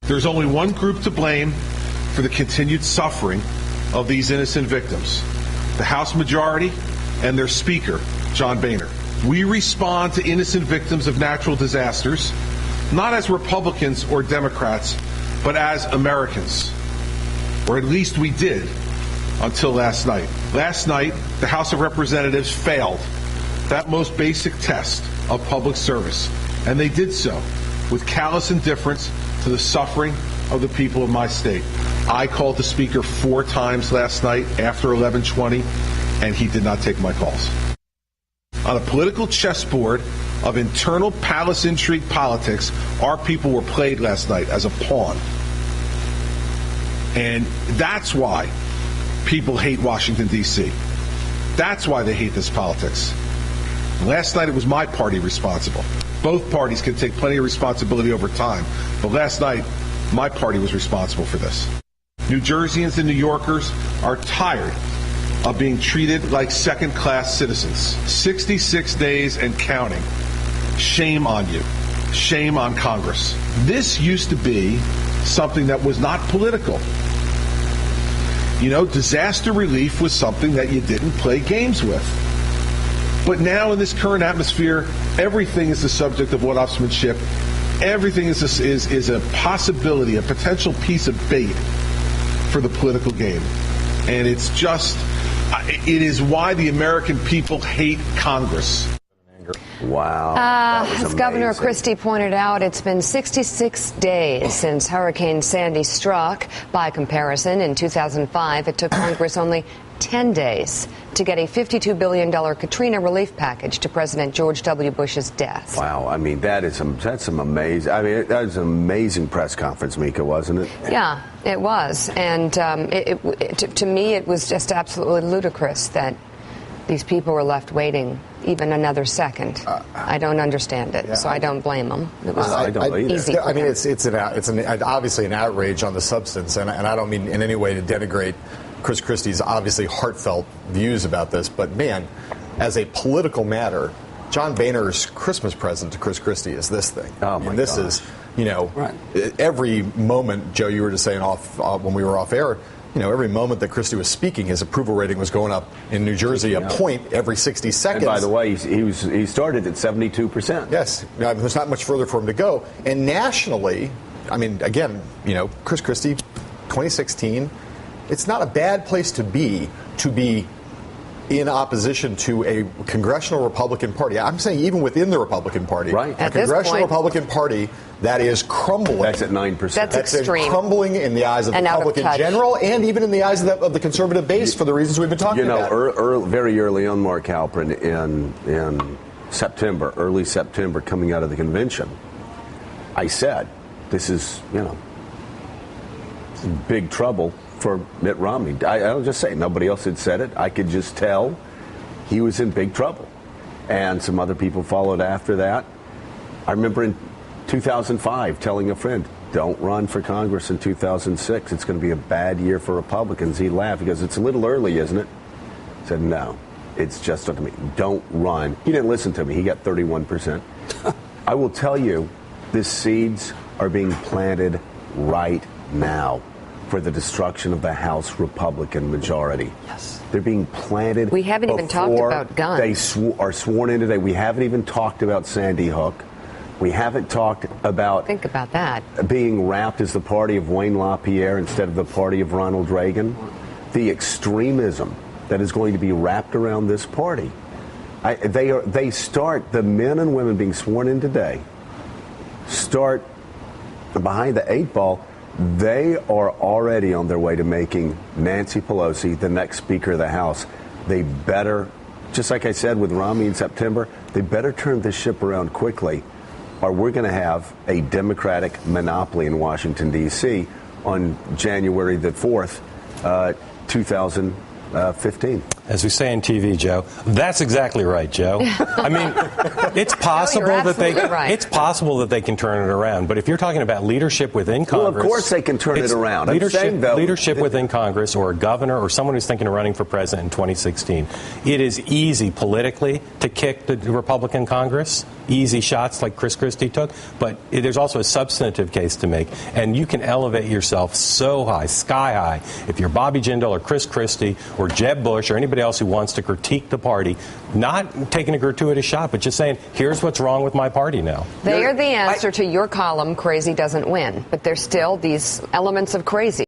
There's only one group to blame for the continued suffering of these innocent victims: the House majority and their Speaker, John Boehner. We respond to innocent victims of natural disasters, not as Republicans or Democrats, but as Americans. Or at least we did until last night. Last night, the House of Representatives failed that most basic test of public service, and they did so with callous indifference to the suffering of the people of my state. I called the Speaker 4 times last night after 11:20, and he did not take my calls. On a political chessboard of internal palace intrigue politics, our people were played last night as a pawn. And that's why people hate Washington, D.C. That's why they hate this politics. Last night it was my party responsible. Both parties can take plenty of responsibility over time, but last night my party was responsible for this. New Jerseyans and New Yorkers are tired of being treated like second-class citizens. 66 days and counting. Shame on you. Shame on Congress. This used to be something that was not political. You know, disaster relief was something that you didn't play games with. But now in this current atmosphere, everything is the subject of one-upsmanship. Everything is a possibility, a potential piece of bait for the political game. And it's just, it is why the American people hate Congress. Wow. As Governor Christie pointed out, it's been 66 days since Hurricane Sandy struck. By comparison, in 2005, it took Congress only 10 days to get a $52 billion Katrina relief package to President George W. Bush's death. Wow. I mean, that's some amazing. I mean, that was an amazing press conference, Mika, wasn't it? Yeah, it was. And to me, it was just absolutely ludicrous that these people were left waiting even another second. I don't understand it, so I don't blame them. It was easy. I mean, it's obviously an outrage on the substance, and I don't mean in any way to denigrate Chris Christie's obviously heartfelt views about this, but man, as a political matter, John Boehner's Christmas present to Chris Christie is this thing. Oh my this gosh. is, you know, every moment, Joe, you were just saying when we were off air, you know, every moment that Christie was speaking, his approval rating was going up in New Jersey a point every 60 seconds. And by the way, he started at 72%. Yes, there's not much further for him to go. And nationally, I mean, again, you know, Chris Christie, 2016, it's not a bad place to be in opposition to a congressional Republican Party. I'm saying even within the Republican Party, a congressional Republican Party that is crumbling. That's at 9%. That's extreme. Crumbling in the eyes of the public in general, and even in the eyes of the conservative base for the reasons we've been talking about. Very early on, Mark Halperin, in September, early September, coming out of the convention, I said, this is, big trouble for Mitt Romney. I'll just say, nobody else had said it. I could just tell he was in big trouble. And some other people followed after that. I remember in 2005 telling a friend, don't run for Congress in 2006. It's going to be a bad year for Republicans. He laughed. He goes, it's a little early, isn't it? I said, no, it's just up to me. Don't run. He didn't listen to me. He got 31%. I will tell you, the seeds are being planted right now for the destruction of the House Republican majority. Yes. They're being planted. We haven't even talked about guns. They are sworn in today. We haven't even talked about Sandy Hook. We haven't talked about... Think about that. ...being wrapped as the party of Wayne LaPierre instead of the party of Ronald Reagan. The extremism that is going to be wrapped around this party. The men and women being sworn in today, start behind the 8 ball. They are already on their way to making Nancy Pelosi the next Speaker of the House. They better, just like I said with Romney in September, they better turn this ship around quickly, or we're going to have a Democratic monopoly in Washington, D.C. on January the 4th, 2015. as we say in TV, Joe. That's exactly right, Joe. I mean, it's possible it's possible that they can turn it around. But if you're talking about leadership within Congress, well, of course they can turn it around. Leadership within Congress, or a governor, or someone who's thinking of running for president in 2016, it is easy politically to kick the Republican Congress. Easy shots like Chris Christie took, but there's also a substantive case to make, and you can elevate yourself so high, sky high, if you're Bobby Jindal or Chris Christie or Jeb Bush or anybody else who wants to critique the party, not taking a gratuitous shot, but just saying, here's what's wrong with my party now. They are the answer to your column, Crazy Doesn't Win, but there's still these elements of crazy.